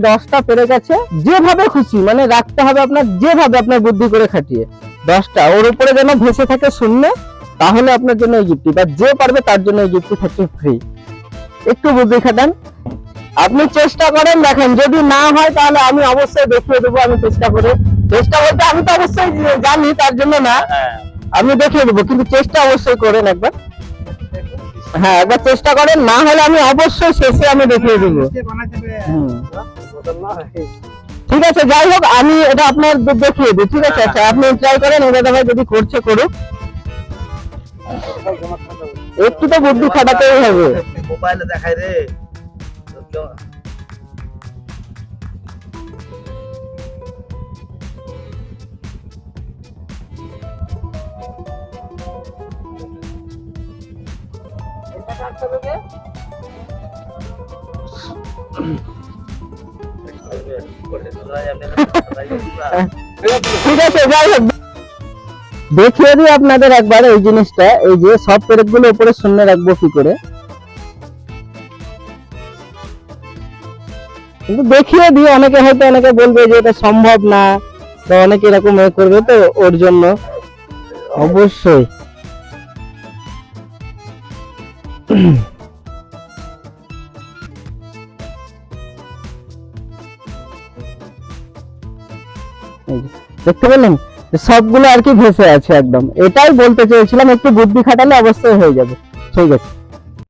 10টা পেরে গেছে, যেভাবে খুশি মানে রাখতে হবে আপনার, যেভাবে আপনার বুদ্ধি করে খাটিয়ে 10টা ওর উপরে যেন ভেসে থাকে শূন্য, তাহলে আপনার জন্য এই গিফটটি, বা যে পারবে তার জন্য এই গিফটটি থাকছে ফ্রি। একটু বুদ্ধি খাটান, আপনি চেষ্টা করেন, দেখেন যদি না হয় তাহলে আমি অবশ্যই দেখিয়ে দেবো। আমি চেষ্টা করে, চেষ্টা বলতে আমি তো অবশ্যই জানি, তার জন্য না, আমি দেখিয়ে দেবো, কিন্তু চেষ্টা অবশ্যই করেন একবার। হ্যাঁ একবার চেষ্টা করেন, না হলে আমি অবশ্যই শেষে আমি দেখিয়ে দেবো। ঠিক আছে, যাই হোক আমি এটা আপনার দেখিয়ে দিই, ঠিক আছে? আচ্ছা আপনি ট্রাই করেন, এবার ভাই যদি করছে করুক, একটু তো বুদ্ধি খাটাতেই হবে। মোবাইলে দেখাই রে, ঠিক আছে, যাই হোক দেখিয়ে দিই আপনাদের একবার এই জিনিসটা। এই যে সব পেরেক গুলো উপরে শূন্য রাখবো কি করে, কিন্তু দেখিয়ে দিই। অনেকে হয়তো অনেকে বলবে যে এটা সম্ভব না, তো অনেকে এরকম করবে, তো ওর জন্য অবশ্যই দেখতে পেলেন সবগুলো আর কি ভেসে আছে একদম। এটাই বলতে চেয়েছিলাম, একটু বুদ্ধি খাটালে অবশ্যই হয়ে যাবে। ঠিক আছে।